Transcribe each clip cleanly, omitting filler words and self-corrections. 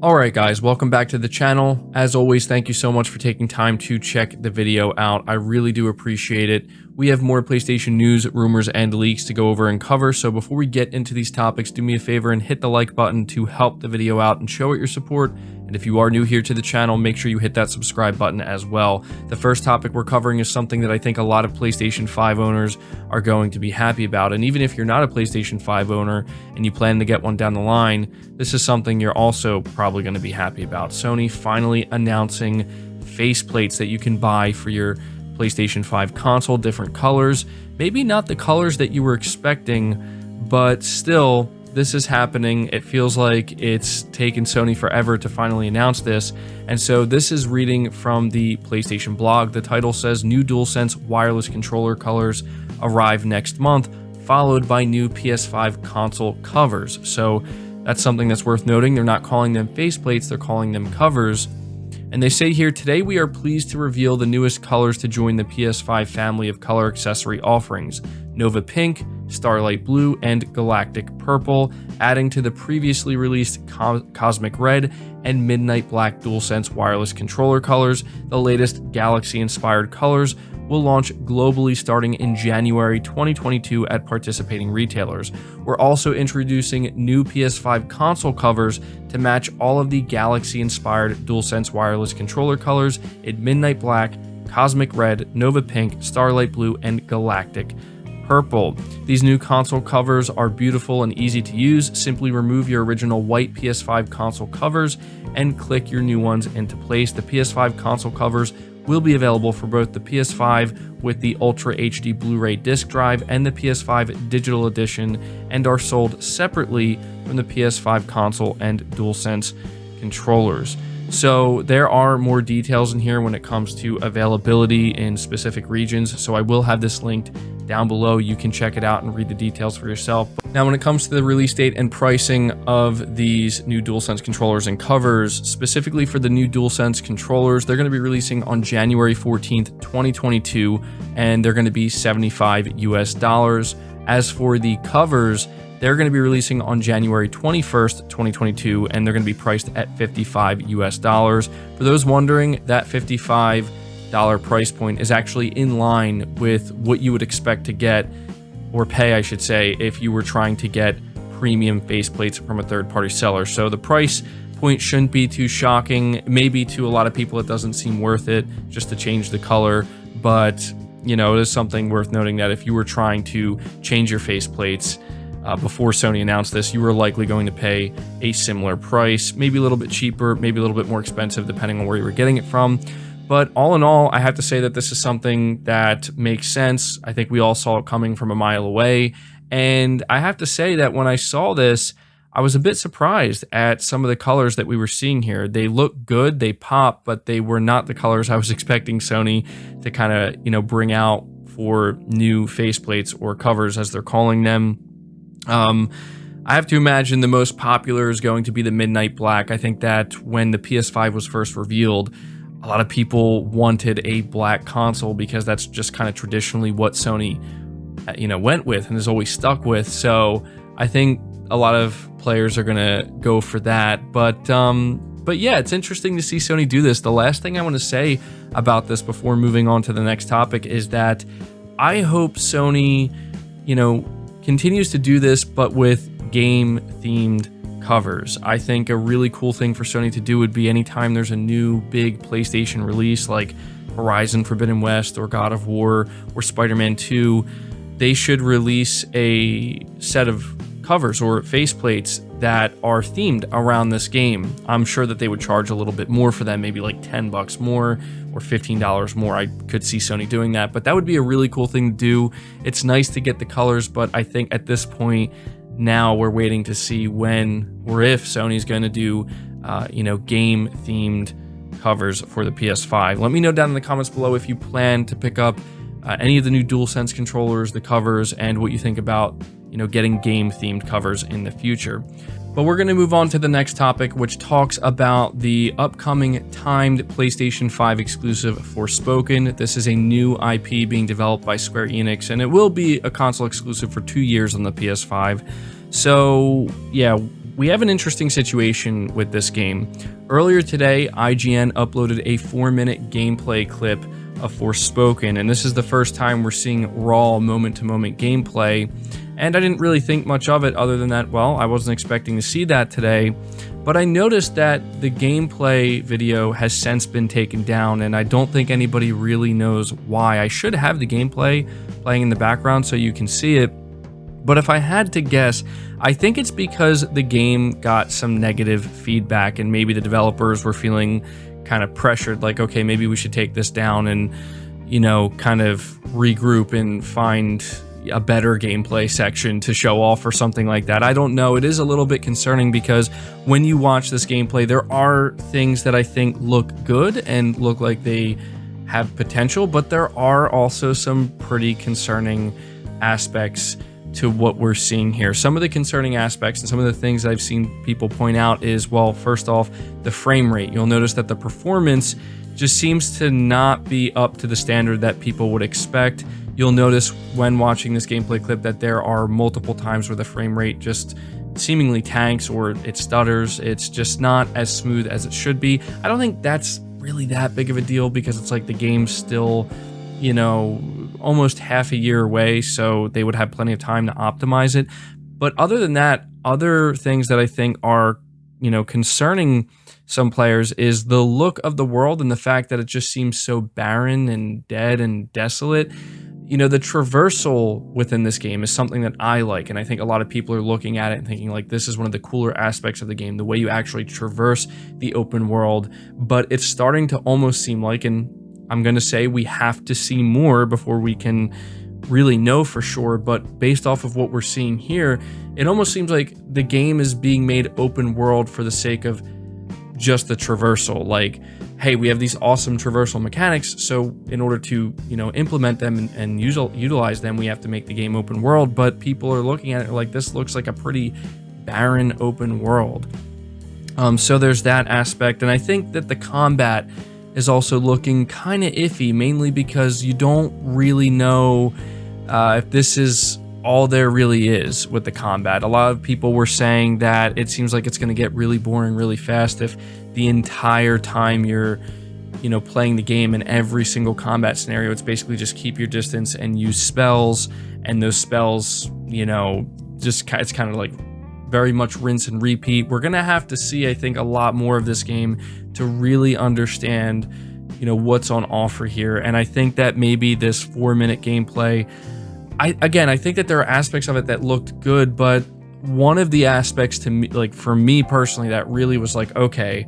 Alright guys, welcome back to the channel. As always, thank you so much for taking time to check the video out. I really do appreciate it. We have more PlayStation news, rumors, and leaks to go over and cover, so before we get into these topics, do me a favor and hit the like button to help the video out and show it your support. And if you are new here to the channel, make sure you hit that subscribe button as well. The first topic we're covering is something that I think a lot of PlayStation 5 owners are going to be happy about. And even if you're not a PlayStation 5 owner and you plan to get one down the line, this is something you're also probably going to be happy about. Sony finally announcing faceplates that you can buy for your PlayStation 5 console, different colors. Maybe not the colors that you were expecting, but still, this is happening. It feels like it's taken Sony forever to finally announce this. And so this is reading from the PlayStation blog. The title says, "New DualSense wireless controller colors arrive next month, followed by new PS5 console covers." So that's something that's worth noting. They're not calling them faceplates, they're calling them covers. And they say here, "Today we are pleased to reveal the newest colors to join the PS5 family of color accessory offerings. Nova Pink, Starlight Blue, and Galactic Purple, adding to the previously released Cosmic Red and Midnight Black DualSense wireless controller colors. The latest Galaxy-inspired colors will launch globally starting in January 2022 at participating retailers. We're also introducing new PS5 console covers to match all of the Galaxy-inspired DualSense wireless controller colors in Midnight Black, Cosmic Red, Nova Pink, Starlight Blue, and Galactic Purple. These new console covers are beautiful and easy to use. Simply remove your original white PS5 console covers and click your new ones into place. The PS5 console covers will be available for both the PS5 with the Ultra HD Blu-ray disc drive and the PS5 digital edition, and are sold separately from the PS5 console and DualSense controllers." So there are more details in here when it comes to availability in specific regions, so I will have this linked down below. You can check it out and read the details for yourself. Now, when it comes to the release date and pricing of these new DualSense controllers and covers, specifically for the new DualSense controllers, they're going to be releasing on January 14th, 2022, and they're going to be $75 US. As for the covers, they're going to be releasing on January 21st, 2022, and they're going to be priced at $55 US. For those wondering, that $55 price point is actually in line with what you would expect to get, or pay, I should say, if you were trying to get premium faceplates from a third-party seller. So the price point shouldn't be too shocking. Maybe to a lot of people it doesn't seem worth it just to change the color, but you know, it is something worth noting that if you were trying to change your faceplates before Sony announced this, you were likely going to pay a similar price, maybe a little bit cheaper, maybe a little bit more expensive, depending on where you were getting it from. But all in all, I have to say that this is something that makes sense. I think we all saw it coming from a mile away. And I have to say that when I saw this, I was a bit surprised at some of the colors that we were seeing here. They look good, they pop, but they were not the colors I was expecting Sony to kind of, bring out for new faceplates or covers, as they're calling them. I have to imagine the most popular is going to be the Midnight Black. I think that when the PS5 was first revealed, a lot of people wanted a black console because that's just kind of traditionally what Sony, went with and has always stuck with. So I think a lot of players are gonna go for that. But yeah, it's interesting to see Sony do this. The last thing I want to say about this before moving on to the next topic is that I hope Sony, continues to do this, but with game-themed covers. I think a really cool thing for Sony to do would be anytime there's a new big PlayStation release like Horizon Forbidden West or God of War or Spider-Man 2, they should release a set of covers or faceplates that are themed around this game. I'm sure that they would charge a little bit more for them, maybe like $10 more or $15 more. I could see Sony doing that, but that would be a really cool thing to do. It's nice to get the colors, but I think at this point, now we're waiting to see when or if Sony's going to do, game-themed covers for the PS5. Let me know down in the comments below if you plan to pick up any of the new DualSense controllers, the covers, and what you think about, getting game-themed covers in the future. But we're going to move on to the next topic, which talks about the upcoming timed PlayStation 5 exclusive Forspoken. This is a new IP being developed by Square Enix, and it will be a console exclusive for 2 years on the PS5. So, yeah, We have an interesting situation with this game. Earlier today, IGN uploaded a 4-minute gameplay clip of Forspoken, and this is the first time we're seeing raw moment-to-moment gameplay, and I didn't really think much of it other than that, well, I wasn't expecting to see that today, but I noticed that the gameplay video has since been taken down, and I don't think anybody really knows why. I should have the gameplay playing in the background so you can see it, but if I had to guess, I think it's because the game got some negative feedback and maybe the developers were feeling kind of pressured, like, okay, maybe we should take this down and, you know, kind of regroup and find a better gameplay section to show off or something like that. I don't know. It is a little bit concerning because when you watch this gameplay, there are things that I think look good and look like they have potential, but there are also some pretty concerning aspects to what we're seeing here. Some of the concerning aspects and some of the things I've seen people point out is, well, first off, the frame rate. You'll notice that the performance just seems to not be up to the standard that people would expect. You'll notice when watching this gameplay clip that there are multiple times where the frame rate just seemingly tanks or it stutters. It's just not as smooth as it should be. I don't think that's really that big of a deal because it's like the game's still, you know, almost half a year away, so they would have plenty of time to optimize it. But other than that, other things that I think are, you know, concerning some players is the look of the world and the fact that it just seems so barren and dead and desolate. You know, the traversal within this game is something that I like, and I think a lot of people are looking at it and thinking like this is one of the cooler aspects of the game, the way you actually traverse the open world. But it's starting to almost seem like, and I'm going to say we have to see more before we can really know for sure, but based off of what we're seeing here, it almost seems like the game is being made open world for the sake of just the traversal. Like, hey, we have these awesome traversal mechanics, so in order to, you know, implement them and utilize them, we have to make the game open world, but people are looking at it like, this looks like a pretty barren open world. So there's that aspect, and I think that the combat is also looking kind of iffy, mainly because you don't really know if this is all there really is with the combat. A lot of people were saying that it seems like it's going to get really boring really fast if the entire time you're, you know, playing the game in every single combat scenario, it's basically just keep your distance and use spells, and those spells, you know, just it's kind of like very much rinse and repeat. We're gonna have to see, I think, a lot more of this game to really understand, you know, what's on offer here. And I think that maybe this 4-minute gameplay, I think that there are aspects of it that looked good, but one of the aspects to me, like for me personally, that really was like, okay,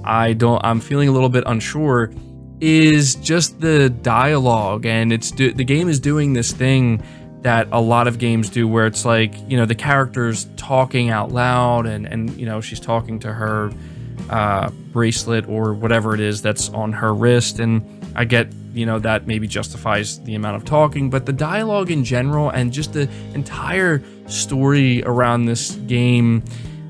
I'm feeling a little bit unsure, is just the dialogue. And the game is doing this thing that a lot of games do where it's like, you know, the character's talking out loud and you know, she's talking to her bracelet or whatever it is that's on her wrist, and I get, you know, that maybe justifies the amount of talking, but the dialogue in general and just the entire story around this game,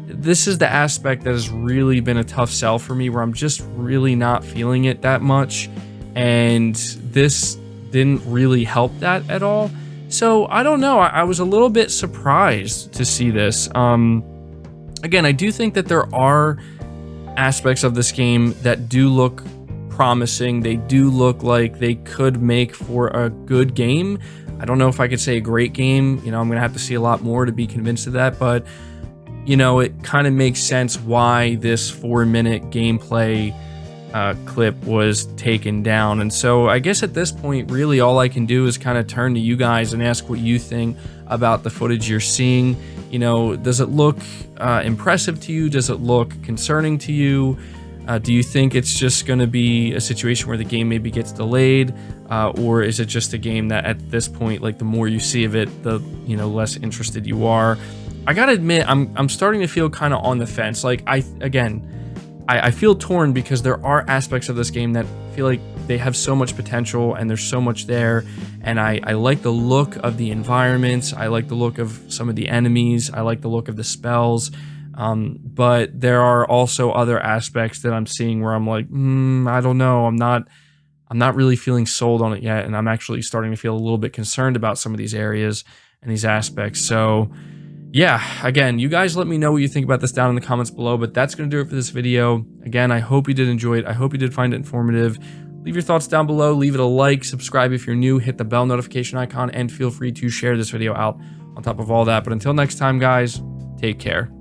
this is the aspect that has really been a tough sell for me, where I'm just really not feeling it that much, and this didn't really help that at all. So I don't know, I was a little bit surprised to see this. Again, I do think that there are aspects of this game that do look promising. They do look like they could make for a good game. I don't know if I could say a great game. You know, I'm gonna have to see a lot more to be convinced of that, but you know, it kind of makes sense why this 4-minute gameplay clip was taken down. And so I guess at this point, really all I can do is kind of turn to you guys and ask what you think about the footage you're seeing. You know, does it look impressive to you? Does it look concerning to you? Do you think it's just going to be a situation where the game maybe gets delayed, or is it just a game that at this point, like the more you see of it, the, you know, less interested you are? I gotta admit, I'm starting to feel kind of on the fence. Like I feel torn because there are aspects of this game that feel like they have so much potential and there's so much there, and I like the look of the environments, I like the look of some of the enemies, I like the look of the spells, but there are also other aspects that I'm seeing where I'm like, I don't know, I'm not really feeling sold on it yet, and I'm actually starting to feel a little bit concerned about some of these areas and these aspects. So yeah, again, you guys let me know what you think about this down in the comments below, but that's going to do it for this video. Again, I hope you did enjoy it. I hope you did find it informative. Leave your thoughts down below. Leave it a like, subscribe if you're new, hit the bell notification icon, and feel free to share this video out on top of all that. But until next time, guys, take care.